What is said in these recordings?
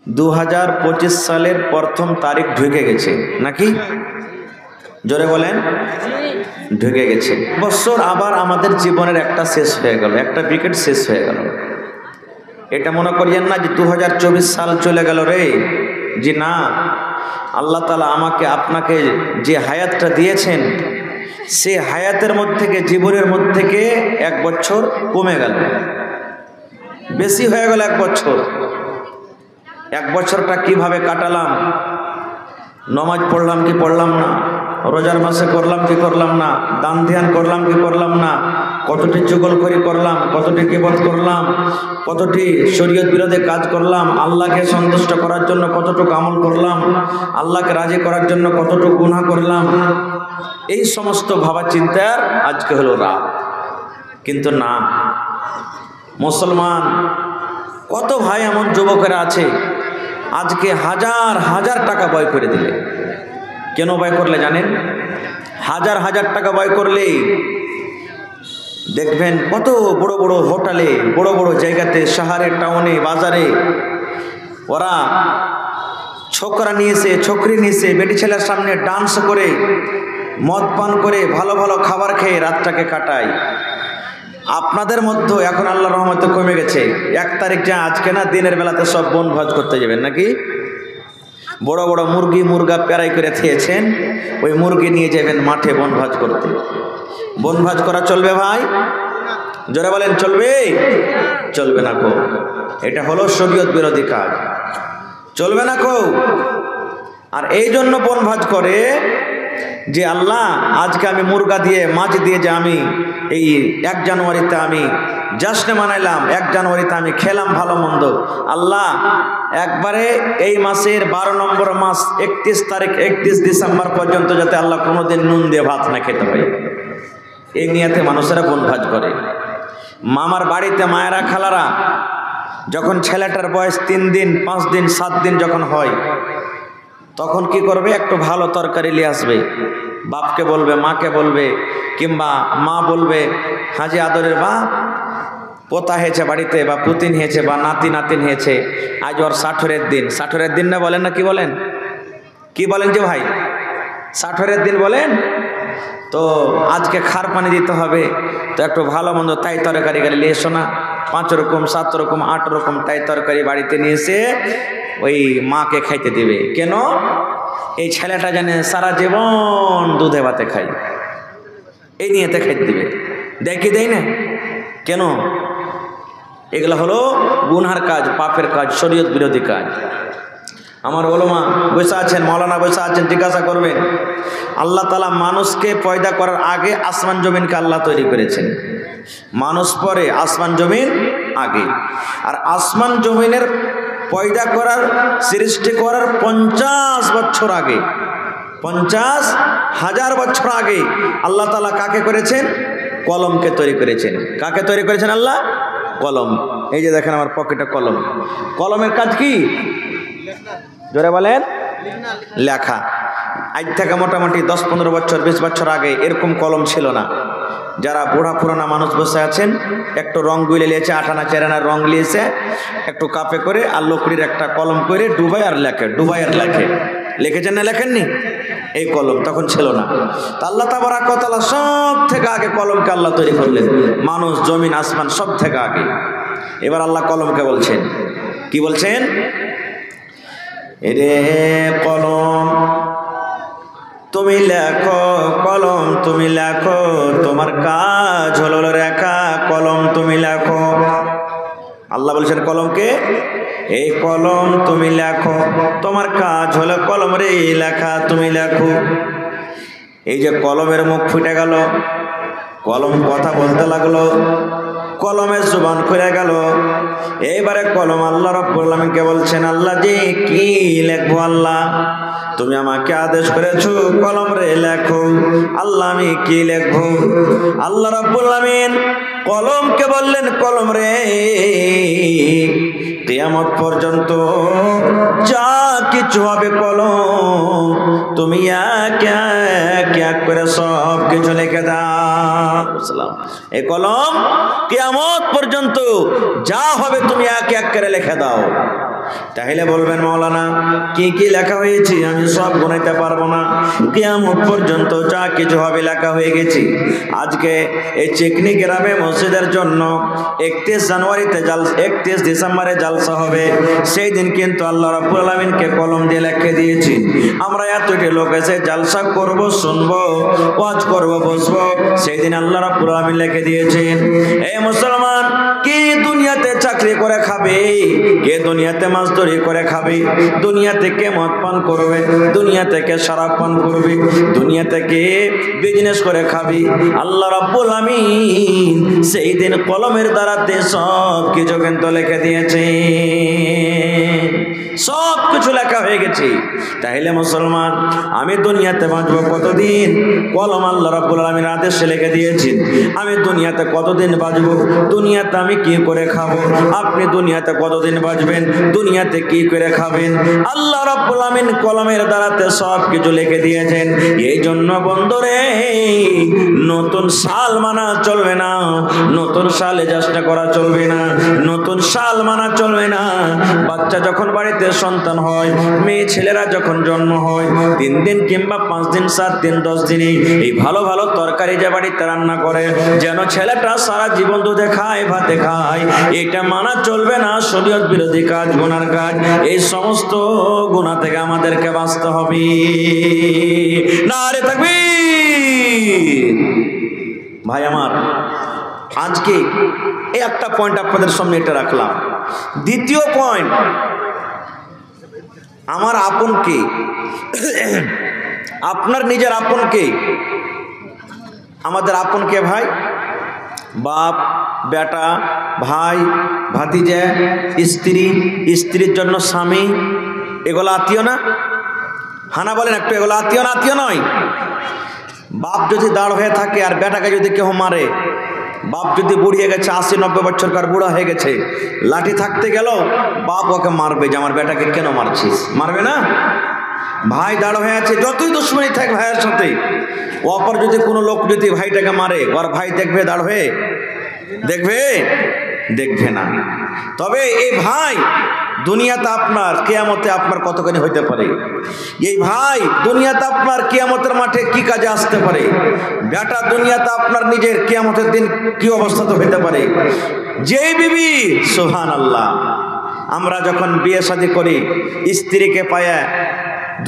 2025 সালের প্রথম তারিখ ঢুকে গেছে নাকি? জোরে বলেন, ঢুকে গেছে। বছর আবার আমাদের জীবনের একটা শেষ হয়ে গেল, একটা উইকেট শেষ হয়ে গেল। এটা মনে করিয়েন না যে 2024 সাল চলে গেল রে, যে না, আল্লাহ তাআলা আমাকে আপনাকে যে হায়াতটা দিয়েছেন সে হায়াতের মধ্যে থেকে, জীবনের মধ্যে থেকে 1 বছর কমে গেল, বেশি হয়ে গেল 1 বছর। 1 বছরটা কিভাবে কাটালাম? নমাজ পড়লাম কি পড়লাম না, রোজার মাসে করলাম কি করলাম না, দান ধ্যান করলাম কি করলাম না, কতটি চুগলখড়ি করলাম, কতটি গীবত করলাম, কতটি শরীয়ত বিরোধী কাজ করলাম, আল্লাহকে সন্তুষ্ট করার জন্য কতটুকু আমল করলাম, আল্লাহকে রাজি করার জন্য কতটুকু গুনাহ করলাম, এই সমস্ত ভাবা চিন্তার আজকে হলো রাত। কিন্তু না, মুসলমান কত ভাই এমন যুবকেরা আছে আজকে হাজার হাজার টাকা ব্যয় করে দিলে। কেন ব্যয় করলে জানেন? হাজার হাজার টাকা ব্যয় করলে দেখবেন কত বড় বড় হোটেলে, বড় বড় জায়গাতে, শহরে, টাউনে, বাজারে ওরা ছোকরা নিয়েছে, ছোকরি নিয়েছে, বেটি ছেলের সামনে ডান্স করে, মদ পান করে, ভালো ভালো খাবার খেয়ে রাতটাকে কাটায়। আপনাদের মধ্যে এখন আল্লাহর রহমতে কমে গেছে। 1 তারিখ যা আজকে না, দিনের বেলাতে সব বনভোজ করতে যাবেন নাকি? বড় বড় মুরগি মুরগা পেরাই করে খেয়েছেন, ওই মুরগি নিয়ে যাবেন মাঠে বনভোজ করতে। বনভোজ করা চলবে ভাই? জোরে বলেন, চলবে? চলবে না কো, এটা হলো শরীয়ত বিরোধী কাজ, চলবে না কো। আর এই জন্য বনভোজ করে যে আল্লাহ আজকে আমি মুরগা দিয়ে, মাছ দিয়ে যে আমি এই 1 জানুয়ারিতে আমি জশ্ন মানাইলাম, 1 জানুয়ারিতে আমি খেলাম ভালো মন্দ, আল্লাহ একবারে এই মাসের 12 নম্বর মাস 31 তারিখ 31 ডিসেম্বর পর্যন্ত যাতে আল্লাহ কোনোদিন নুন দিয়ে ভাত না খেতে হয়, এই নিয়তে মানুষেরা বনভোজ করে। মামার বাড়িতে মায়েরা খালারা যখন ছেলেটার বয়স 3 দিন 5 দিন 7 দিন যখন হয়, তখন কি করবে? একটু ভালো তরকারি নিয়ে আসবে, বাপকে বলবে, মাকে বলবে, কিংবা মা বলবে হাজি আদরের বাপ পোতা হয়েছে বাড়িতে, বা পুতিন হয়েছে, বা নাতি নাতিন হয়েছে, আজ ওর 60-এর দিন। 60-এর দিন না বলেন না? কি বলেন? কি বলেন যে ভাই 60-এর দিন বলেন? তো আজকে খার পানি দিতে হবে, তো একটু ভালো মন্দ তাই তরকারি গাড়ি নিয়ে এসো না, 5 রকম 7 রকম 8 রকম তাই তরকারি বাড়িতে নিয়ে এসে ওই মাকে খাইতে দিবে। কেন? এই ছেলেটা জানে সারা জীবন দুধে ভাতে খাই, এই নিয়েতে খাইতে দিবে। দেয় কি দেয় না? কেন? এগুলো হলো গুনহার কাজ, পাপের কাজ, শরীয়ত বিরোধী কাজ। আমার ওলামা বসে আছেন, মাওলানা বসে আছেন, জিজ্ঞাসা করবেন, আল্লাহ তাআলা মানুষকে পয়দা করার আগে আসমান জমিনকে আল্লাহ তৈরি করেছেন, মানুষ পরে, আসমান জমিন আগে। আর আসমান জমিনের পয়দা করার, সৃষ্টি করার 50 বছর আগে, 50,000 বছর আগে আল্লাহ তাআলা কাকে করেছেন? কলমকে তৈরি করেছেন। কাকে তৈরি করেছেন আল্লাহ? কলম। এই যে দেখেন আমার পকেটে কলম। কলমের কাজ কি? জোরে বলেন, লেখা। আজ থেকে মোটামুটি 10-15 বছর 20 বছর আগে এরকম কলম ছিল না। যারা বুড়া পুরানা মানুষ বসে আছেন, একটু রং গুলে নিয়েছে, 8 আনা 4 আনার রং নিয়েছে, একটু কাপে করে আর লকড়ির একটা কলম করে ডুবাই আর লেখে, ডুবাই আর লেখে। লিখেছেন না লেখেননি? এই কলম তখন ছিল না। তা আল্লাহ তাবারক ওয়া তাআলা সব থেকে আগে কলমকে আল্লাহ তৈরি করলেন, মানুষ, জমিন, আসমান সব থেকে আগে। এবার আল্লাহ কলমকে বলছেন, কি বলছেন? রে কলম তুমি লেখো, কলম তুমি লেখো, তোমার কাজ হলো লেখা, কলম তুমি লেখো। আল্লাহ বলছেন কলমকে, এই কলম তুমি লেখো, তোমার কাজ হলো কলম রে লেখা, তুমি লেখো। এই যে কলমের মুখ ফুটে গেল, কলম কথা বলতে লাগলো, কলমের জবান খুলে গেল। এইবারে কলম আল্লাহ রাব্বুল আলামিনকে বলছেন, আল্লাহ জি কি লিখবো? আল্লাহ তুমি আমাকে আদেশ করেছো কলম রে লেখো, আল্লাহ আমি কি লিখবো? আল্লাহ রাব্বুল আলামিন কলমকে বললেন, কলম রে কিয়ামত পর্যন্ত যা কিছু হবে কলম তুমি এক এক করে সব কিছু লিখে দাও। এই কলম কিয়ামত পর্যন্ত যা হবে তুমি এক এক করে লিখে দাও। তাহলে বলবেন মাওলানা কি কি লেখা হয়েছে আমি সব গুনাইতে পারবো না, কিয়ামত পর্যন্ত যা কিছু হবে লেখা হয়ে গেছে। আজকে এই চিকনি গ্রামে মসজিদের জন্য 31 ডিসেম্বরে জালসা হবে। সেই দিন কিন্তু আল্লাহ রাব্বুল আলামিনকে কলম দিয়ে লিখে দিয়েছি আমরা এতটি লোক এসে জালসা করব, শুনবো, ওয়াজ করব, বসবো। সেই দিন আল্লাহ রাব্বুল আলামিন লিখে দিয়েছেন এই মুসলমান কে দুনিয়াতে চাকরি করে খাবে, কে দুনিয়াতে মাছদুরি করে খাবে, দুনিয়া থেকে মদ পান করবে, দুনিয়া থেকে শরাব পান করবে, দুনিয়া থেকে বিজনেস করে খাবে। আল্লাহ রাব্বুল আমিন সেই দিন কলমের দ্বারাতে সব কিছু কিন্তু লিখে দিয়েছে, সব কিছু লেখা হয়ে গেছে। তাহলে মুসলমান আমি দুনিয়াতে বাঁচবো কতদিন? কলম আল্লাহ রাব্বুল আলামিনের আদেশে লিখে দিয়েছেন আমি দুনিয়াতে কতদিন বাঁচবো, দুনিয়াতে আমি কি করে খাবো। আপনি দুনিয়াতে কতদিন বাঁচবেন, দুনিয়াতে কি করে খাবেন, আল্লাহ রাব্বুল আমিন কলমের দ্বারাতে সব কিছু লিখে দিয়েছেন। এই জন্য বন্ধুরে নতুন সাল মানা চলবে না, নতুন সালে চেষ্টা করা চলবে না, নতুন সাল মানা চলবে না। বাচ্চা যখন বাড়িতে সন্তান হয়, মেয়ে ছেলেরা যখন জন্ম হয়, 3 দিন কিংবা 5 দিন, 7 দিন, 10 দিনে এই ভালো ভালো তরকারি যে বাড়িতে রান্না করে যেন ছেলেটা সারা জীবন দুধে খায়, ভাতে খায়, এটা মানা চলবে না। শরীয়ত বিরোধী কাজ, গুনার কাজ। এই সমস্ত গুনাহ থেকে আমাদেরকে বাঁচতে হবে। নারে তাকবীর। ভাই আমার, আজকে এই একটা পয়েন্ট আপনাদের সামনে এটা রাখলাম। দ্বিতীয় পয়েন্ট, আমার আপন কে? আপনার নিজের আপন কে? আমাদের আপন কে ভাই? বাপ, বেটা, ভাই, ভাতিজা, স্ত্রী, স্ত্রীর জন্য স্বামী, এগুলো আত্মীয় না? হানা বলেন একটু, এগুলো আত্মীয় না? আত্মীয় নয়। বাপ যদি দাঁড় হয়ে থাকে আর বেটাকে যদি কেউ মারে, বাপ যদি বুড়িয়ে গেছে, 80-90 বছরকার বুড়া হয়ে গেছে, লাঠি থাকতে গেল বাপ ওকে মারবে যে আমার বেটাকে কেন মারছিস, মারবে না? ভাই দাঁড় হয়ে আছে, যতই দুশ্মনী থাক ভাইয়ের সাথে, অপর যদি কোনো লোক যদি ভাইটাকে মারে, ওর ভাই দেখবে দাঁড় হয়ে? দেখবে? দেখবে না। তবে এই ভাই দুনিয়াতে আপনার, কিয়ামতে আপনার কতখানি হইতে পারে। এই ভাই দুনিয়াতে আপনার কিয়ামতের মাঠে কি কাজে আসতে পারে। বেটা দুনিয়াতে আপনার নিজের কিয়ামতের দিন কি অবস্থাতে হইতে পারে। যেই বিবি, সুবহানাল্লাহ, আমরা যখন বিয়ে শাদী করি, স্ত্রীকে পায়া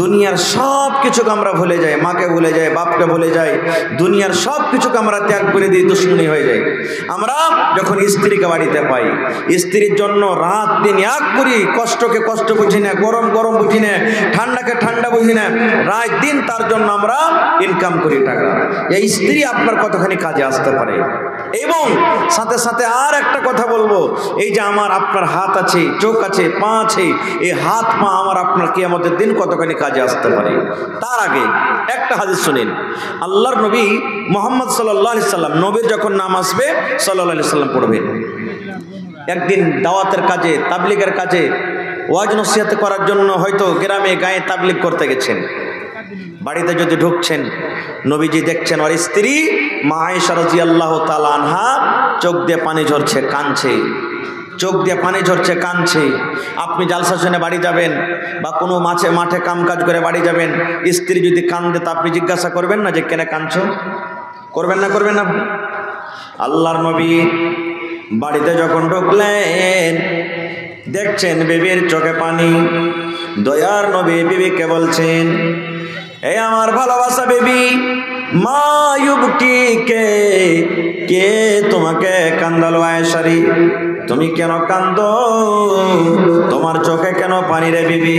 দুনিয়ার সব কিছুকে আমরা ভুলে যাই, মাকে ভুলে যাই, বাপকে ভুলে যাই, দুনিয়ার সব কিছুকে আমরা ত্যাগ করে দিই, দুশ্মনী হয়ে যাই। আমরা যখন স্ত্রীকে বাড়িতে পাই, স্ত্রীর জন্য রাত দিন এক করি, কষ্টকে কষ্ট বুঝি না, গরম গরম বুঝি না, ঠান্ডাকে ঠান্ডা বুঝি না, রাত দিন তার জন্য আমরা ইনকাম করি টাকা। এই স্ত্রী আপনার কতখানি কাজে আসতে পারে। এবং সাথে সাথে আর একটা কথা বলবো, এই যে আমার আপনার হাত আছে, চোখ আছে, পা আছে, এই হাত পা আমার আপনার কিয়ামতের দিন কতখানি কাজে আসতে পারে। তার আগে একটা হাদিস শুনেন। আল্লাহর নবী মুহাম্মদ সাল্লাল্লাহু আলাইহি সাল্লাম, নবীর যখন নাম আসবে সাল্লাল্লাহু আলাইহি সাল্লাম পড়বেন। একদিন দাওয়াতের কাজে, তাবলীগের কাজে, ওয়াজ নসিহত করার জন্য হয়তো গ্রামে গায়ে তাবলীগ করতে গেছেন। বাড়িতে যদি ঢুকছেন, নবীজি দেখছেন ওর স্ত্রী মা আয়েশা রাদিয়াল্লাহু তাআলা আনহা চোখ দিয়ে পানি ঝরছে, কাঁদছে, চোখ দিয়ে পানি ঝরছে, কাঁদছে। আপনি জালসা শুনে বাড়ি যাবেন বা কোনো মাঠে কামকাজ করে বাড়ি যাবেন, স্ত্রী যদি কাঁদে তা আপনি জিজ্ঞাসা করবেন না যে কেন কাঁদছো? করবেন না? করবেন না? আল্লাহর নবী বাড়িতে যখন ঢুকলেন, দেখছেন বিবির চোখে পানি। দয়ার নবী বিবিকে বলছেন, এই আমার ভালোবাসা বেবি, মা ইউবকি কে তোমাকে কান্দালো আয়েশারি? তুমি কেন কান্দো? তোমার চোখে কেন পানি রে বিবি?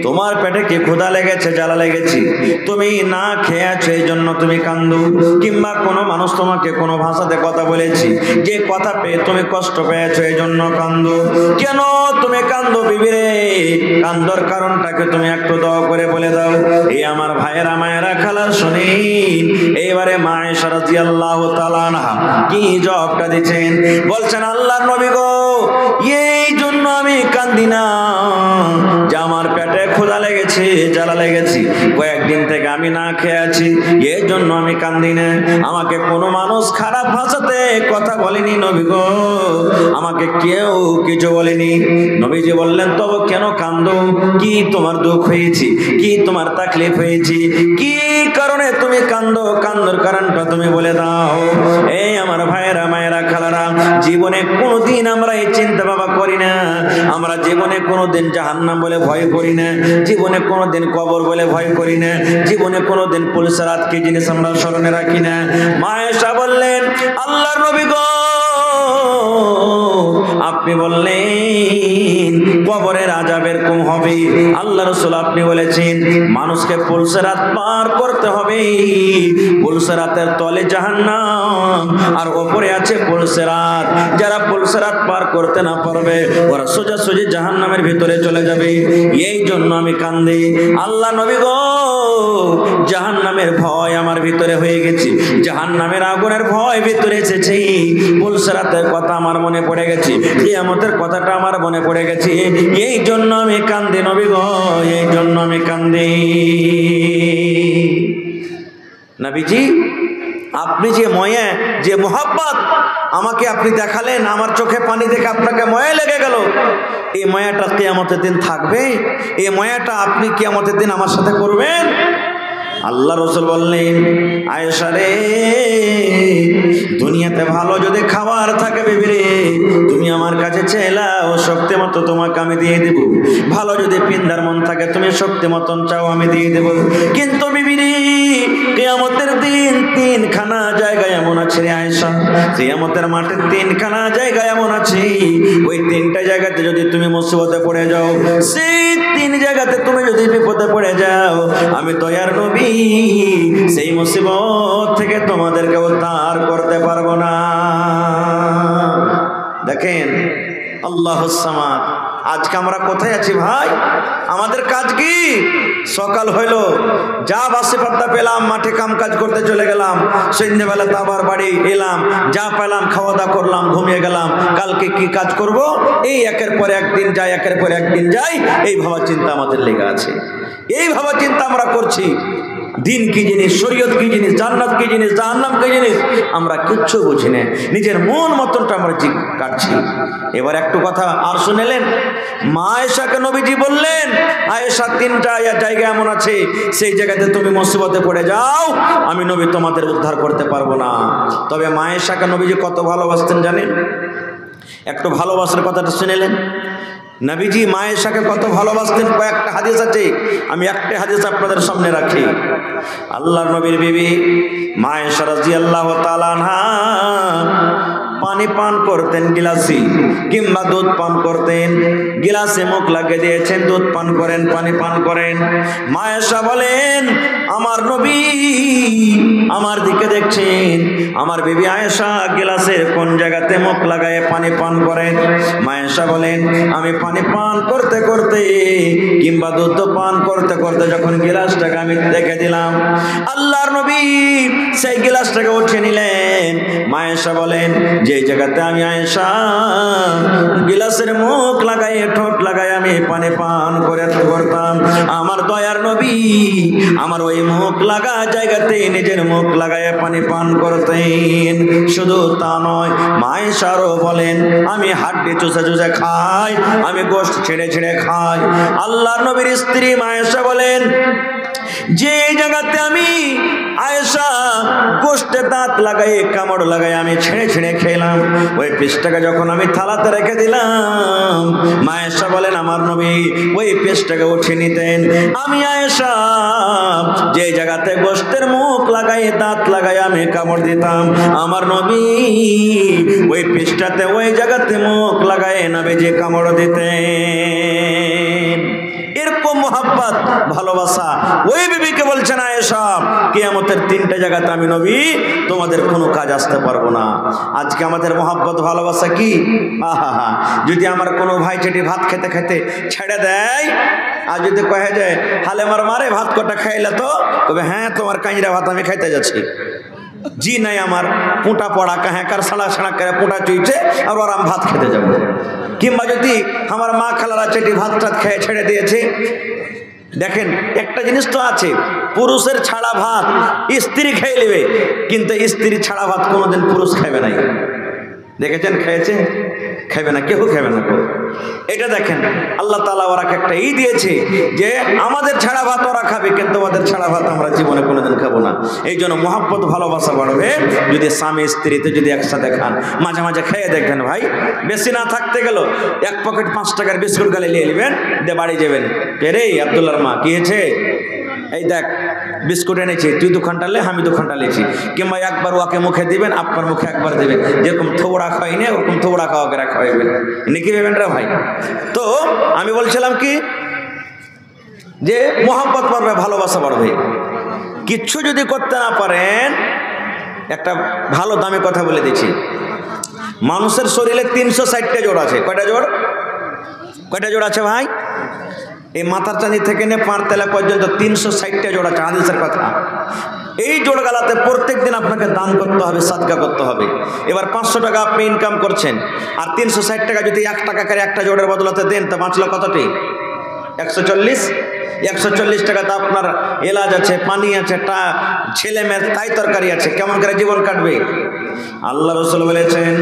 তোমার পেটে কি ক্ষুধা লেগেছে, জ্বালা লেগেছে? তুমি না খেয়েছো এই জন্য তুমি কান্দো? কিংবা কোনো মানুষ তোমাকে কোনো ভাষাতে কথা বলেছি, যে কথা পেয়ে তুমি কষ্ট পেয়েছো এই জন্য কান্দো? কেন তুমি কান্দো বিবি রে? কান্দর কারণটাকে তুমি একটু দয়া করে বলে দাও। এই আমার ভাইয়েরা, মায়েরা, খালা শুনেন, এইবারে মা আয়েশা রাদিয়াল্লাহু তাআলা আনহা কি জবাবটা দিচ্ছেন? বলছেন, আল্লাহর নবী গো, এই জন্য আমি কান্দি না যে আমার পেটে ক্ষুধা লেগেছে, জ্বালা লেগেছি, কয়েকদিন থেকে আমি না খেয়ে আছি, এর জন্য আমি কান্দি না। আমাকে কোনো মানুষ খারাপ ভাষাতে কথা বলেনি নবী গো, আমাকে কেউ কিছু বলেনি। নবীজি বললেন তবে কেন কান্দো, কি তোমার দুঃখ হয়েছে, কি তোমার তাকলিফ হয়েছে, কি কারণে তুমি কান্দো, কান্দোর কারণটা তুমি বলে দাও। এই আমার ভাইয়েরা, মায়েরা, খালারা, জীবনে কোনোদিন আমরা এই চিন্তা ভাবনা করি না, আমরা জীবনে কোনোদিন জাহান্নাম বলে ভয় করি না, জীবনে কোনোদিন কবর বলে ভয় করি না, জীবনে কোনোদিন পুলসিরাত কি জিনিস আমরা স্মরণে রাখি না। মা আয়েশা বললেন আল্লাহর নবী গো, আপনি বললেন কবরের আযাব এরকম হবে, আল্লাহ রাসূল আপনি বলেছেন মানুষকে পুলসিরাত পার করতে হবে, পুলসিরাতের তলে জাহান্নাম আর উপরে আছে পুলসিরাত, যারা পুলসিরাত পার করতে না পারবে ওরা সোজাসুজি জাহান্নামের ভিতরে চলে যাবে। এই জন্য আমি কান্দি। আল্লাহ নবী গো, জাহান্নামের ভয় আমার ভিতরে হয়ে গেছে, জাহান্নামের আগুনের ভয় ভিতরে এসেছে, পুলসিরাতের কথা আমার মনে পড়ে গেছে, কিয়ামতের কথাটা আমার মনে পড়ে গেছে, এই জন্য আমি কান্দি নবী গো, এই জন্য আমি কান্দি। নবীজি আপনি যে ময়া, যে মোহাব্বত আমাকে আপনি দেখালেন, আমার চোখে পানি দেখে আপনাকে ময়া লেগে গেল, এই ময়াটা কিয়ামতের দিন থাকবে, এই ময়াটা আপনি কিয়ামতের দিন আমার সাথে করবেন। আল্লাহ রাসূল বললেন আয়েশা রে, দুনিয়াতে ভালো যদি খাবার থাকে বিবি রে, তুমি আমার কাছে চাইলাও, শক্তি মতো তোমাকে আমি দিয়ে দেব। ভালো যদি পিন্দার মন থাকে তুমি শক্তি মতন চাও আমি দিয়ে দেব। কিন্তু বিবি রে, কিয়ামতের দিন তিনখানা জায়গা এমন আছে রে আয়েশা, কিয়ামতের মাঠে তিনখানা জায়গা এমন আছে, ওই তিনটা জায়গাতে যদি তুমি মুসিবতে পড়ে যাও, সেই তিন জায়গাতে তুমি যদি বিপদে পড়ে যাও, আমি দয়ার নবী সেই মুসিবত থেকে তোমাদেরকে উদ্ধার করতে পারবো না। দেখেন আল্লাহুস সামাদ, আজকে আমরা কোথায় আছি ভাই? আমাদের কাজ কি? সকাল হইলো, যা বাসে পাত্তা পেলাম মাঠে কাম কাজ করতে চলে গেলাম, সন্ধ্যেবেলা তো আবার বাড়ি এলাম, যা পেলাম খাওয়া দাওয়া করলাম, ঘুমিয়ে গেলাম, কালকে কি কাজ করব, এই একের পর একদিন যায়, একের পর একদিন যায়, এই ভাবা চিন্তা আমাদের লেগে আছে, এই ভাবা চিন্তা আমরা করছি। দিন কি জিনিস, শরীয়ত কি জিনিস, জান্নাত কি জিনিস, জাহান্নাম কি জিনিস, আমরা কিচ্ছু বুঝি না, নিজের মন মতনটা আমরা কাটছি। এবার একটু কথা আর শুনেলেন, মা আয়েশাকে নবীজি বললেন আয়েশা তিনটা জায়গা এমন আছে, সেই জায়গাতে তুমি মুসিবতে পড়ে যাও, আমি নবী তোমাদের উদ্ধার করতে পারবো না। তবে মা আয়েশাকে নবীজি কত ভালোবাসতেন জানেন? একটু ভালোবাসার কথাটা শুনেলেন। নবীজি মা আয়েশাকে কত ভালোবাসতেন, কয়েকটা হাদিস আছে, আমি একটা হাদিস আপনাদের সামনে রাখি। আল্লাহর নবীর বিবি মা আয়েশা রাদিয়াল্লাহু তাআলা আনহা পানি পান করতেন গিলাসে, কিংবা দুধ পান করতেন, গিলাসে মুখ লাগিয়ে দিয়েছেন, দুধ পান করেন, পানি পান করেন। মা আয়েশা বলেন আমার নবী আমার দিকে দেখছেন, আমার বিবি আয়েশা গিলাসের কোন জায়গাতে মুখ লাগায় পানি পান করেন। মা আয়েশা বলেন আমি পানি পান করতে করতে কিংবা দুধ পান করতে করতে যখন গিলাসটাকে আমি রেখে দিলাম, আল্লাহর নবী সেই গিলাসটাকে উঠিয়ে নিলেন। মা আয়েশা বলেন যে জায়গাতে আমি আয়েশা গিলাসের মুখ লাগাই, ঠোঁট লাগাই আমি পানি পান করে করতাম, আমার দয়ার নবী আমার ওই মুখ লাগা জায়গাতে নিজের মুখ লাগায় পানি পান করতেন। শুধু তা নয়, মা আয়েশারও বলেন আমি হাড্ডি চুষে চুষে খাই, আমি গোশত ছেড়ে ছেড়ে খাই। আল্লাহর নবীর স্ত্রী মা আয়েশা বলেন যে জায়গাতে আমি আয়েশা গোশতে দাঁত লাগাই, কামড় লাগাই আমি ছেড়ে ছেড়ে খেলাম, ওই পিসটাকে যখন আমি থালাতে রেখে দিলাম, মা আয়েশা বলেন আমার নবী ওই পিসটাকে উঠিয়ে নিতেন। আমি আয়েশা যে জায়গাতে গোশতের মুখ লাগাই, দাঁত লাগাই আমি কামড় দিতাম, আমার নবী ওই পিসটাতে ওই জায়গাতে মুখ লাগাই নবী যে কামড় দিতেন। এরকম মোহাব্বত ভালোবাসা ওই বিবিকে বলছেন আয়েশা কিয়ামতের তিনটা জায়গাতে আমি নবী তোমাদের কোনো কাজ আসতে পারবো না। আজকে আমাদের মোহাব্বত ভালোবাসা কি? আহা, যদি আমার কোনো ভাই চেটি ভাত খেতে খেতে ছেড়ে দেয়, আর যদি কহে যায় হালে মারে ভাত কটা খাইলে, তো তবে হ্যাঁ তোমার কাঁচরা ভাত আমি খাইতে যাচ্ছি, জি নাই আমার পুঁটা পড়া কার সাড়া সাড়া করে পুঁটা চুইছে আর ওর আমি ভাত খেতে যাবো। কিংবা যদি আমার মা খালারা চেটি ভাত টাত খেয়ে ছেড়ে দিয়েছে, দেখেন একটা জিনিস তো আছে, পুরুষের ছাড়া ভাত স্ত্রী খেয়ে নেবে, কিন্তু স্ত্রী ছাড়া ভাত কোনোদিন পুরুষ খাবে নাই। দেখেছেন? খেয়েছে? খাবে না, কেউ খাবে না। এটা দেখেন আল্লাহ তাআলা ওরাকে একটা দিয়েছে যে আমাদের ছাড়া ভাত ওরা খাবে, কিন্তু ওদের ছাড়া ভাত আমরা জীবনে কোনোদিন খাবো না। এই জন্য মহব্বত ভালোবাসা বাড়বে যদি স্বামী স্ত্রীতে যদি একসাথে খান। মাঝে মাঝে খেয়ে দেখবেন ভাই, বেশি না থাকতে গেল এক পকেট 5 টাকার বিস্কুট গালে নিয়ে নেবেন, দিয়ে বাড়ি যাবেন। কে রে আব্দুল্লাহর মা, কি হয়েছে? এই দেখ বিস্কুট এনেছি, তুই 2 ঘন্টা লে, আমি 2 ঘন্টা লেছি। কিংবা একবার ওকে মুখে দিবেন, আপনার মুখে একবার দেবেন। যেরকম থোড়া খাইনি ওরকম থোড়া খাওয়াকে খাওয়াইবেন, নাকি ভেবেন রে ভাই? তো আমি বলছিলাম কি, যে মোহাব্বত বাড়বে, ভালোবাসা বাড়বে। কিচ্ছু যদি করতে না পারেন, একটা ভালো দামি কথা বলে দিচ্ছি, মানুষের শরীরে 360টা জোড় আছে। কয়টা জোড় আছে ভাই? এই মাথার চাঁদি থেকে নিয়ে পাঁড় তেলা পর্যন্ত 360টা জোড় আছে, হাদিসের কথা। এই জোড়গালাতে প্রত্যেক দিন আপনাকে দান করতে হবে, সাদকা করতে হবে। এবার 500 টাকা আপনি ইনকাম করছেন, আর 360 টাকা যদি 1 টাকা করে একটা জোড়ের বদলাতে দেন, তা বাঁচলো কতটি? 140 টাকাতে আপনার এলাজ আছে, পানি আছে, ছেলে মেয়ের তাই তরকারি আছে, কেমন করে জীবন কাটবে? আল্লাহ রাসূল বলেছেন,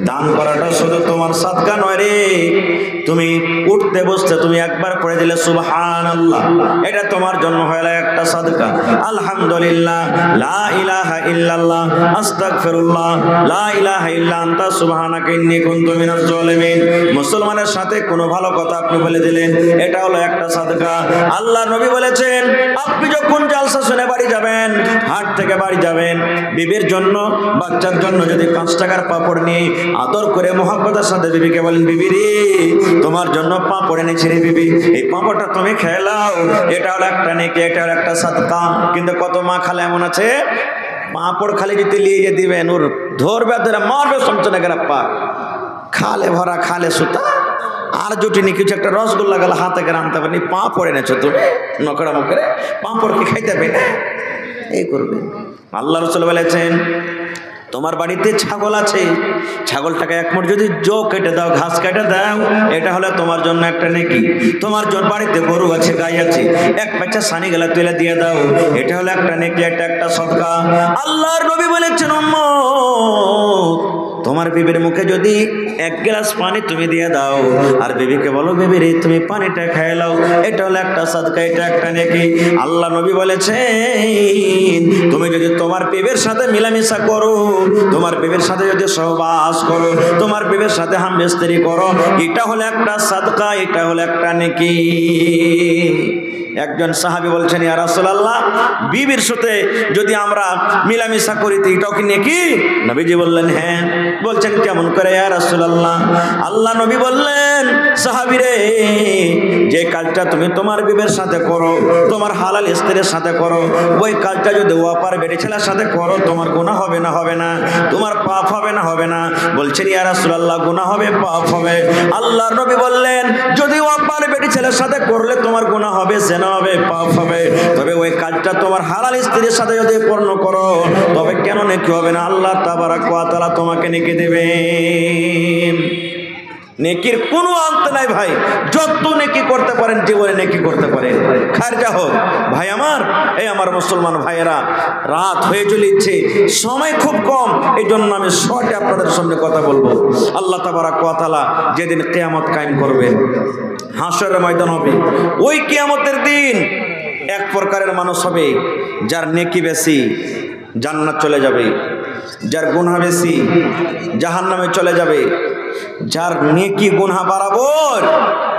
দান করাটা শুধু তোমার সাদকা নয় রে, তুমি উঠতে বসতে তুমি একবার পড়ে দিলে সুবহানাল্লাহ, এটা তোমার জন্য হলো একটা সাদকা। আলহামদুলিল্লাহ, লা ইলাহা ইল্লাল্লাহ, আস্তাগফিরুল্লাহ, লা ইলাহা ইল্লা আনতা সুবহানাকা ইন্নী কুনতু মিনাজ জালিমিন। মুসলমানের সাথে কোনো ভালো কথা আপনি বলে দিলেন, এটা হলো একটা সাদকা। আল্লাহ নবী বলেছেন, আপনি যখন জালসা শুনে বাড়ি যাবেন, হাট থেকে বাড়ি যাবেন, বিবির জন্য বাচ্চার জন্য যদি 5 টাকার পাপড় নিয়ে আদর করে মহব্বতের সাথে বিবিকে বলেন, বিবি রে তোমার জন্য পাপড় এনেছি রে বিবি, এই পাপড়টা তুমি খেয়ে নাও, এটা হলো একটা নেকি, এটা হলো একটা সাদকা। কিন্তু কত মা খালে এমন আছে, পাপড় খালি যদি নিয়ে দিবেন, ওর ধরবে ধরে মারবে সমচনে গ্রাপ্পা, খালে ভরা খালে সুতা, আর জুটিনি কিছু একটা রসগোল্লা গেল হাতে করে আনতে পারেনি, পাঁপড় এনেছো তুমি নকরা মুখে, পাঁপড় কি খাইতে পারি না? এই করবে। আল্লাহ রাসূল বলেছেন, তোমার বাড়িতে ছাগল আছে, ছাগলটাকে 1 মুঠ যদি জো কেটে দাও, ঘাস কেটে দাও, এটা হলো তোমার জন্য একটা নেকি। তোমার বাড়িতে গরু আছে, গাই আছে, 1 পেঁচা সানি গেলা তুলে দিয়ে দাও, এটা হলো একটা নেকি, এটা একটা সদকা। আল্লাহর নবী বলেছেন, তোমার বিবির মুখে যদি 1 গ্লাস পানি তুমি দিয়ে দাও, আর বিবিকে বলো, বিবি রে তুমি পানিটা খেয়ে নাও, এটা হলো একটা সাদকা, এটা একটা নেকি। আল্লাহ নবী বলেছেন, তুমি যদি তোমার বিবির সাথে মিলামিশা করো, তোমার বিবির সাথে যদি সহবাস করো, তোমার বিবির সাথে হামবেস্তেরি করো, এটা হলো একটা সাদকা, এটা হলো একটা নেকি। একজন সাহাবী বলছেন, ইয়া রাসূলুল্লাহ, বিবির সাথে যদি আমরা মিলামিশা করি তো এটাও কি নেকি? নবীজি বললেন, হ্যাঁ। বলছেন, কেমন করে ইয়া রাসূলুল্লাহ? আল্লাহ নবী বললেন, সাহাবী রে, যে কাজটা তুমি তোমার বিবির সাথে করো, তোমার হালাল স্ত্রীর সাথে করো, ওই কাজটা যদি ওয়াপার বেটি ছেলের সাথে করো, তোমার গুনাহ হবে না? হবে না? তোমার পাপ হবে না? হবে না? বলছেন, ইয়া রাসূলুল্লাহ, গুনাহ হবে, পাপ হবে। আল্লাহর নবী বললেন, যদি ওয়াপার বেটি ছেলের সাথে করলে তোমার গুনাহ হবে, জেনা হবে, পাপ হবে, তবে ওই কাজটা তোমার হালাল স্ত্রীর সাথে যদি পূর্ণ করো, তবে কেন নেকি হবে না? আল্লাহ তাবারাক ওয়া তাআলা তোমাকে নেকি দেবেন। নেকির কোনো অন্ত নাই ভাই, যত নেকি করতে পারেন জীবনে নেকি করতে পারেন, খারজা হোক। ভাই আমার, এই আমার মুসলমান ভাইয়েরা, রাত হয়ে চলেছে, সময় খুব কম, এই জন্য আমি শর্টে আপনাদের সামনে কথা বলবো। আল্লাহ তাবারাক ওয়া তাআলা যেদিন কিয়ামত কায়েম করবেন, হাসরের ময়দান হবে, ওই কিয়ামতের দিন 1 প্রকারের মানুষ হবে, যার নেকি বেশি জান্নাত চলে যাবে, যার গুনাহ বেশি জাহান্নামে চলে যাবে। যার নেকি গুনাহ বরাবর,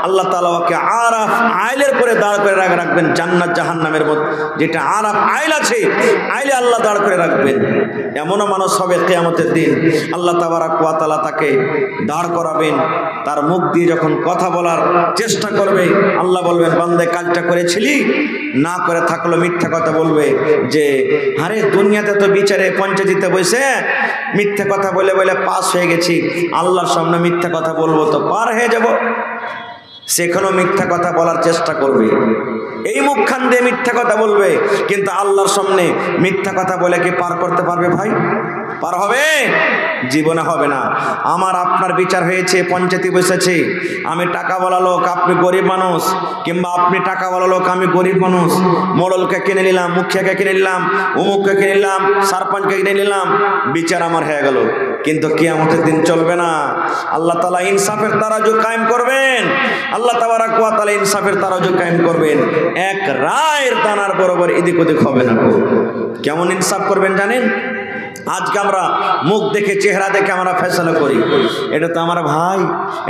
আল্লাহ তাআলা ওকে আরাফ আইলের পরে দাঁড় করে রাখবেন, জান্নাত জাহান্নামের মধ্যে যেটা আরাফ আইল আছে, আইলে আল্লাহ দাঁড় করে রাখবেন। এমনও মানুষ হবে কিয়ামতের দিন, আল্লাহ তাবারাক ওয়া তাআলা তাকে দাঁড় করাবেন, তার মুখ দিয়ে যখন কথা বলার চেষ্টা করবে, আল্লাহ বলবেন, বান্দা কাজটা করেছিলি? না করে থাকলো মিথ্যা কথা বলবে, যে আরে দুনিয়াতে তো বিচারে পঞ্চায়েতে বসে মিথ্যা কথা বলে বলে পাস হয়ে গেছি, আল্লাহর সামনে মিথ্যা কথা বলবো তো পার হয়ে যাব। সেখানেও মিথ্যা কথা বলার চেষ্টা করবে, এই মুখখান দিয়ে মিথ্যা কথা বলবে, কিন্তু আল্লাহর সামনে মিথ্যা কথা বলে কি পার করতে পারবে ভাই? পার হবে? জীবনে হবে না। আমার আপনার বিচার হয়েছে, পঞ্চায়েতে বসেছে, আমি টাকাওয়ালা লোক, আপনি গরিব মানুষ, কিংবা আপনি টাকাওয়ালা লোক, আমি গরিব মানুষ, মোড়লকে কিনে নিলাম, মুখিয়াকে কিনে নিলাম, অমুককে কিনে নিলাম, সারপঞ্চকে কিনে নিলাম, বিচার আমার হয়ে গেল। কিন্তু কিয়ামতের দিন চলবে না। আল্লাহ তাআলা ইনসাফের তারাজু কায়েম করবেন। আল্লাহ তাবারাক ওয়া তাআলা ইনসাফের তারাজু কায়েম করবেন। এক রায়ের দানার বরাবর এদিক ওদিক হবে না। কেমন ইনসাফ করবেন জানেন? আজকে আমরা মুখ দেখে, চেহারা দেখে আমরা ফয়সালা করি। এটা তো আমার ভাই,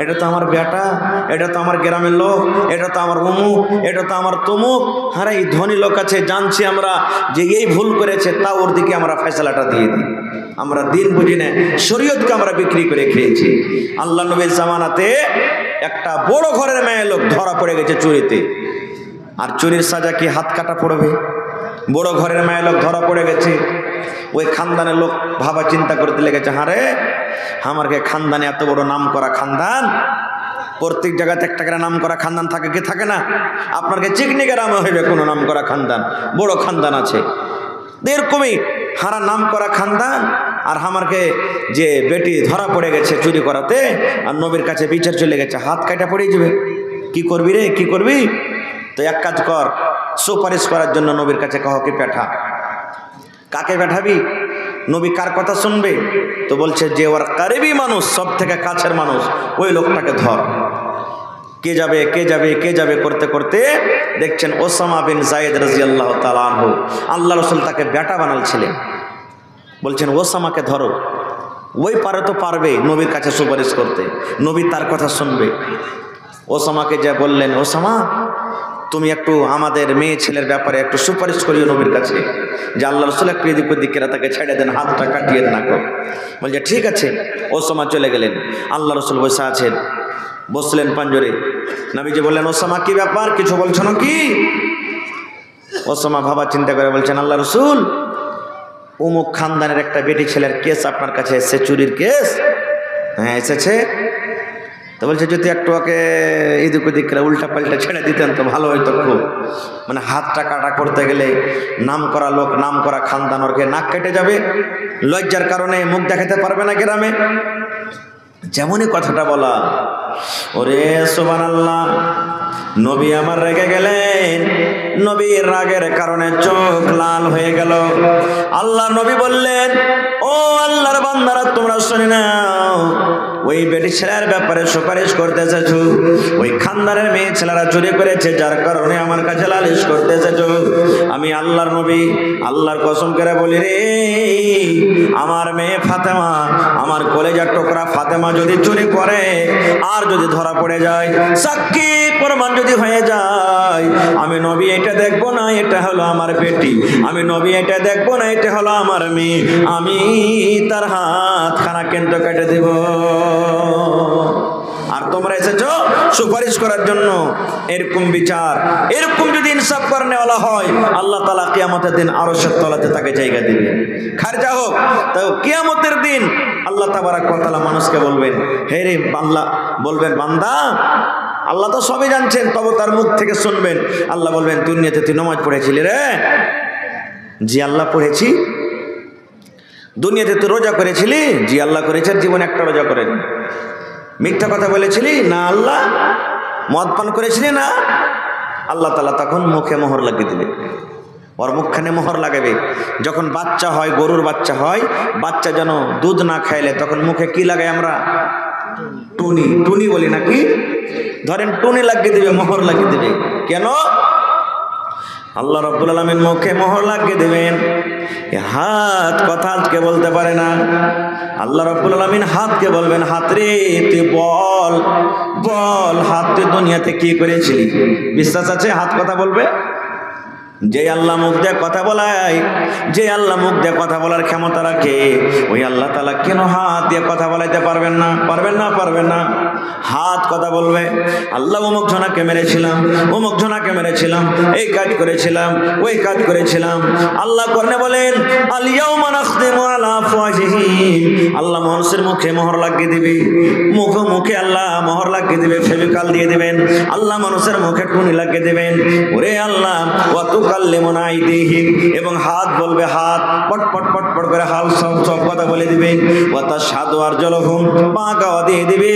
এটা তো আমার বেটা, এটা তো আমার গ্রামের লোক, এটা তো আমার অমুক, এটা তো আমার তমুক। হ্যাঁ, এই ধনী লোক আছে, জানছি আমরা যে এই ভুল করেছে, তা ওর দিকে আমরা ফয়সালাটা দিয়ে দিই। আমরা দিন বুঝি না, শরীয়তকে আমরা বিক্রি করে খেয়েছি। আল্লাহ নবীর জামানাতে একটা বড় ঘরের মেয়ে লোক ধরা পড়ে গেছে চুরিতে। আর চুরির সাজা কি? হাত কাটা পড়বে। বড় ঘরের মেয়ে লোক ধরা পড়ে গেছে। ওই খানদানের লোক ভাবা চিন্তা করতে লেগেছে, হারে আমাকে খানদানে এত বড় নাম করা খানদান, প্রত্যেক জায়গাতে একটা করে নাম করা খানদান থাকে কি থাকে না? আপনাকে চিকনি গ্রামে হইবে কোনো নাম করা খানদান, বড় খানদান আছে, এরকমই হারা নাম করা খানদান। আর আমারকে যে বেটি ধরা পড়ে গেছে চুরি করাতে, আর নবীর কাছে বিচার চলে গেছে, হাত কাটা পড়ে যাবে। কি করবি রে, কি করবি? তো এক কাজ কর, সুপারিশ করার জন্য নবীর কাছে কাউকে পাঠা। কাকে পাঠাবি? নবী কার কথা শুনবে? তো বলছে যে ওর কারিবি মানুষ, সব থেকে কাছের মানুষ, ওই লোকটাকে ধর। কে যাবে, কে যাবে, কে যাবে করতে করতে দেখছেন ওসামা বিন যায়েদ রাদিয়াল্লাহু তাআলা আনহু, আল্লাহ রাসূল তাকে বেটা বানালছিলেন। বলছেন ওসামাকে ধরো, ওই পারে তো পারবে নবীর কাছে সুপারিশ করতে, নবী তার কথা শুনবে। ওসামাকে যা বললেন, ওসামা তুমি একটু আমাদের মেয়ে ছেলের ব্যাপারে একটু সুপারিশ করিও নবীর কাছে, যে আল্লাহ রাসূল একটু এদিক ওদিক তাকে ছেড়ে দেন, হাতটা কাটিয়ে না। বলছে ঠিক আছে। ওসামা চলে গেলেন। আল্লাহ রাসূল বসে আছেন, বসলেন পাঞ্জরে। নবীজি বললেন, ওসামা কি ব্যাপার, কিছু বলছো নাকি? ওসামা ভাবা চিন্তা করে বলছেন, আল্লাহ রাসূল অমুক খানদানের একটা বেটি ছেলের কেস আপনার কাছে এসেছে, চুরির কেস। হ্যাঁ এসেছে। তো বলছে যদি একটু ওকে এদিক ওদিক উল্টা পাল্টা ছেড়ে দিতেন তো ভালো হইতো খুব। মানে হাতটা কাটা করতে গেলে নাম করা লোক, নাম করা খানদান, ওরকে নাক কেটে যাবে, লজ্জার কারণে মুখ দেখাতে পারবে না গ্রামে। যেমনই কথাটা বলা, ওরে সুবহানাল্লাহ, নবী আমার রেগে গেলেন। নবীর রাগের কারণে চোখ লাল হয়ে গেল। আল্লাহ নবী বললেন, ও আল্লাহর বান্দারা তোমরা শুনে নাও, ওই বেটি ছেলের ব্যাপারে সুপারিশ করতে এসেছো, ওই খানদানের মেয়ে ছেলেরা চুরি করেছে, যার কারণে আমার কাছে লালিশ করতে এসেছো। আমি আল্লাহর নবী আল্লাহর কসম করে বলি রে, আমার মেয়ে ফাতেমা, আমার কলেজার টুকরা ফাতেমা যদি চুরি করে আর যদি ধরা পড়ে যায়, সাক্ষী প্রমাণ যদি হয়ে যায়, আমি নবী এটা দেখবো না এটা হলো আমার বেটি, আমি নবী এটা দেখবো না এটা হলো আমার মেয়ে, আমি তার হাত খানা কেন্দ্র কেটে দেব। আর তোমরা এসেছো সুপারিশ করার জন্য। এরকম বিচার, এরকম যদি ইনসাফ করনে ওয়ালা হয়, আল্লাহ তাআলা কিয়ামতের দিন আরশের তলাতে তাকে জায়গা দিবেন। খারজা হোক, তো কিয়ামতের দিন আল্লাহ তাবারাক ওয়া তাআলা মানুষকে বলবেন, হে রে বান্দা, বলবেন বান্দা, আল্লাহ তো সবই জানছেন, তবে তার মুখ থেকে শুনবেন। আল্লাহ বলবেন, দুনিয়াতে তুই নামাজ পড়েছিলি রে? জি আল্লাহ পড়েছি। দুনিয়াতে তুই রোজা করেছিলি? জি আল্লাহ করেছেন, জীবনে একটা রোজা করেন। মিথ্যা কথা বলেছিলি? না আল্লাহ। মদ পান করেছিলি? না। আল্লাহ তাআলা তখন মুখে মোহর লাগিয়ে দিবে, ওর মুখখানে মোহর লাগাবে। যখন বাচ্চা হয়, গরুর বাচ্চা হয়, বাচ্চা যেন দুধ না খাইলে তখন মুখে কি লাগাই আমরা? টুনি, টুনি বলি নাকি? ধরেন টুনি লাগিয়ে দিবে, মোহর লাগিয়ে দিবে। কেন? আল্লাহ রাব্বুল আলামিন মুখে মোহর লাগিয়ে দেবেন। হাত কথা আজকে বলতে পারে না। আল্লাহ রাব্বুল আলামিন হাতকে বলবেন, হাত রে তুই বল, বল হাত তুই দুনিয়াতে কি করেছিলি? বিশ্বাস আছে হাত কথা বলবে? যে আল্লাহ মুখ দিয়ে কথা বলায়, যে আল্লাহ মুখ দিয়ে কথা বলার ক্ষমতা রাখে, ওই আল্লাহ তাআলা কেন হাত দিয়ে কথা বলাইতে পারবেন না? পারবেন না, পারবেন না। হাত কথা বলবে, আল্লাহ অমুক জনাকে মেরেছিলাম, অমুক জনাকে মেরেছিলাম, এই কাজ করেছিলাম, ওই কাজ করেছিলাম। আল্লাহ করনে বলেন, আল ইয়াউমা নাখতিমু আলা আফওয়াহিহিম, আল্লাহ মানুষের মুখে মোহর লাগিয়ে দিবে, মুখে মুখে আল্লাহ মোহর লাগিয়ে দিবে, ফেভিকল দিয়ে দিবেন, আল্লাহ মানুষের মুখে টুনি লাগিয়ে দিবেন। ওরে আল্লাহ, ওয়া তুকাল্লিমুনা আইদিহিম, এবং হাত বলবে, হাত পট পট পট পট করে হাল সব কথা বলে দিবে। ওয়া তাশহাদু আরজুলুহুম, পা গাওয়া দিয়ে দিবে।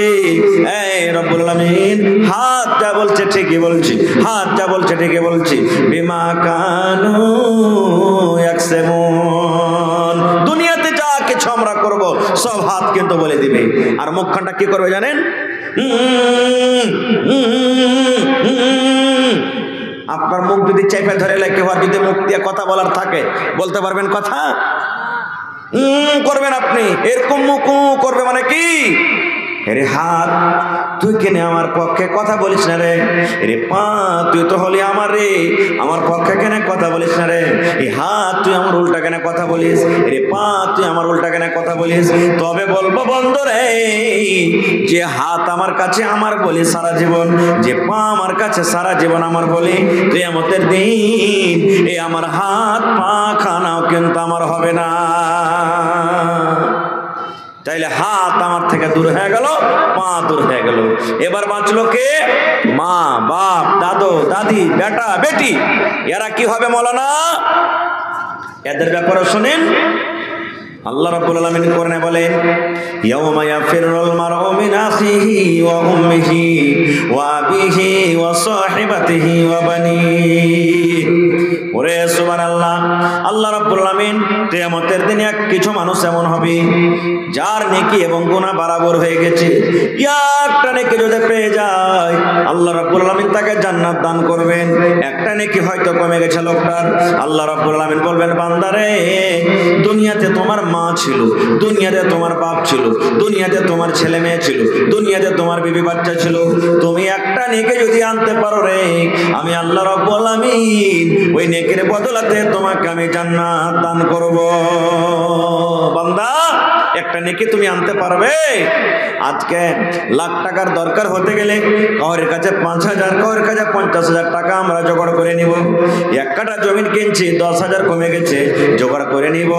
এই রব্বুল আলামিন হাত যা বলছে ঠিকই বলছে, হাত যা বলছে ঠিকই বলছে। বিমা কানু ইয়াকসিমুন, দুনিয়াতে যা কিছু আমরা করব সব হাত কিন্তু বলে দিবে। আর মুখখানটা কি করবে জানেন? আপনার মুখ যদি চেপে ধরে লেখে, আর যদি মুখ দিয়ে কথা বলার থাকে, বলতে পারবেন কথা? করবেন আপনি এরকম মুখ করবে, মানে কি? রে হাত, তুই কেন আমার পক্ষে কথা বলিস না রে? রে পা, তুই তো হলি আমার রে, আমার পক্ষে কেন কথা বলিস না রে? এই হাত, তুই আমার উল্টা কেন কথা বলিস? রে পা, তুই আমার উল্টা কেন কথা বলিস? তবে বলবো বন্ধু রে, যে হাত আমার কাছে আমার বলি সারা জীবন, যে পা আমার কাছে সারা জীবন আমার বলি, কিয়ামতের দিন এই আমার হাত পা খানাও কিন্তু আমার হবে না। তাইলে হাত আমার থেকে দূর হয়ে গেল, পা দূর হয়ে গেল। এবার বাঁচলো কে? মা, বাপ, দাদু, দাদি, বেটা, বেটি। এরা কি হবে মৌলানা? এদের ব্যাপারে শুনেন, আল্লাহ রাব্বুল আলামিন কোরআনে বলেন, ইয়াউমা ইয়াফিরুল মারউ মিন আখিহি ওয়া উম্মিহি ওয়া আবিহি ওয়া সাহিবাতিহি ওয়া বানিহি। ওরে সুবহানাল্লাহ, আল্লাহ রাব্বুল আলামিন কিয়ামতের দিনে কিছু মানুষ এমন হবে যার নেকি এবং গুনাহ বরাবর হয়ে গেছে। একটা নেকি যদি পেয়ে যায়, আল্লাহ রাব্বুল আলামিন তাকে জান্নাত দান করবেন। একটা নেকি হয়তো কমে গেছে লোকটার, আল্লাহ রাব্বুল আলামিন বলবেন, বান্দারে, দুনিয়াতে তোমার মা ছিল, দুনিয়াতে তোমার বাপ ছিল, দুনিয়াতে তোমার ছেলে মেয়ে ছিল, দুনিয়াতে তোমার বিবি বাচ্চা ছিল, তুমি একটা নেকি যদি আনতে পারো রে, আমি আল্লাহ রাব্বুল আলামিন ওই নেকির বদলাতে তোমাকে আমি জান্নাত দান করব। বান্দা, একটা নেকি তুমি আনতে পারবে? আজকে লাখ টাকার দরকার হতে গেলে কাউরের কাছে 5,000, কাউরের কাছে 50,000 টাকা আমরা জোগাড় করে নিব। এক কাঠা জমিন কিনছি, 10,000 কমে গেছে, জোগাড় করে নিব।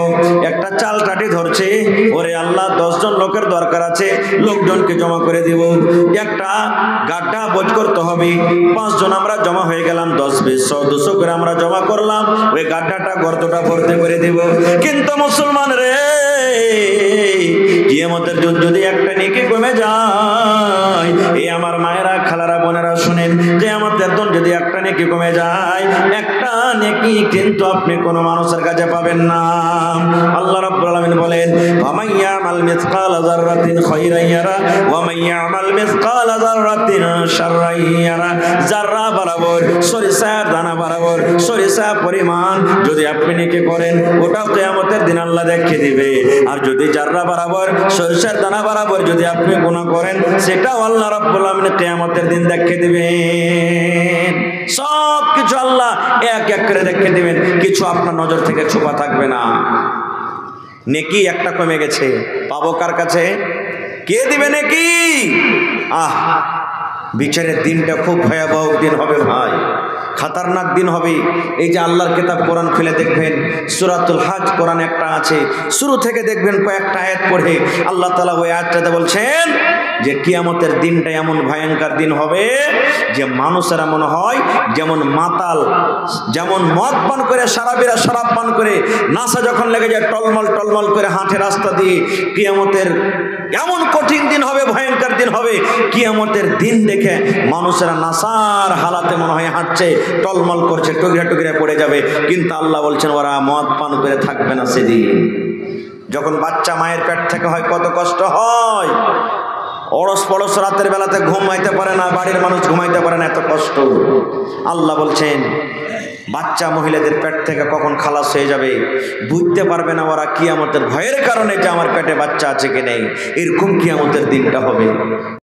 একটা চাল টাটি ধরছে, ওরে আল্লাহ 10 জন লোকের দরকার আছে, লোকজনকে জমা করে দিব। একটা গাড্ডা বোঝ করতে হবে, 5 জন আমরা জমা হয়ে গেলাম, 10, 20, 100, 200 করে আমরা জমা করলাম, ওই গাড্ডাটা গর্তটা ভর্তি করে দিব। কিন্তু মুসলমান রে, কিয়ামতের দিন যদি একটা নেকি কমে যায়, এই আমার মায়েরা, খালারা, বোনেরা শুনেন, কিয়ামতের দিন যদি একটা নেকি কমে যায়, একটা নেকি কিন্তু আপনি কোনো মানুষের কাছে পাবেন না। আল্লাহ রাব্বুল আলামিন বলেন, ফামান ইয়ামাল মিসকালা যাররাতিন খায়রান ইয়ারা ওয়া মান ইয়ামাল মিসকালা যাররাতিন শাররান ইয়ারা। যাররা বরাবর, সরিষার দানা বরাবর, সরিষা পরিমাণ যদি আপনি নেকি করেন, ওটাও কিয়ামতের দিন আল্লাহ দেখিয়ে দিবে। আর যদি যাররা বরাবর, সরিষার দানা বরাবর যদি আপনি গুনাহ করেন, সেটাও আল্লাহ রাব্বুল আলামিন কিয়ামতের দিন দেখিয়ে দিবেন। সব কিছু আল্লাহ এক এক করে দেখিয়ে দিবেন, কিছু আপনার নজর থেকে ছুপা থাকবে না। নেকি একটা কমে গেছে, পাবো কার কাছে? কে দিবে নেকি? বিচারের দিনটা খুব ভয়াবহ দিন হবে ভাই, খাতারনাক দিন হবে। এই যে আল্লাহর কিতাব কোরআন খুলে দেখবেন, সূরাতুল হজ কোরআন একটা আছে, শুরু থেকে দেখবেন কয়েকটা আয়াত পড়ে আল্লাহ তাআলা ওই আয়াতটাতে বলছেন যে কিয়ামতের দিনটা এমন ভয়ঙ্কর দিন হবে যে মানুষেরা মনে হয় যেমন মাতাল, যেমন মদ পান করে, সারাবিরা শরাব পান করে নাশা যখন লেগে যায়, টলমল টলমল করে হাঁটে রাস্তা দিয়ে। কিয়ামতের এমন কঠিন দিন হবে, ভয়ঙ্কর দিন হবে, কিয়ামতের দিন দেখে মানুষেরা নাশার হালাতে মনে হয় হাঁটছে, টলমল করছে, টুকরা টুকরা পড়ে যাবে। কিন্তু আল্লাহ বলছেন ওরা মদ পান করে থাকবে না সেদিন। যখন বাচ্চা মায়ের পেট থেকে হয় কত কষ্ট হয়, অড়স পড়স রাতের বেলাতে ঘুমাইতে পারে না, বাড়ির মানুষ ঘুমাইতে পারে না, এত কষ্ট। আল্লাহ বলছেন বাচ্চা মহিলাদের পেট থেকে কখন খালাস হয়ে যাবে বুঝতে পারবে না ওরা, কিয়ামতের ভয়ের কারণে যে আমার পেটে বাচ্চা আছে কি নেই, এরকম কিয়ামতের দিনটা হবে।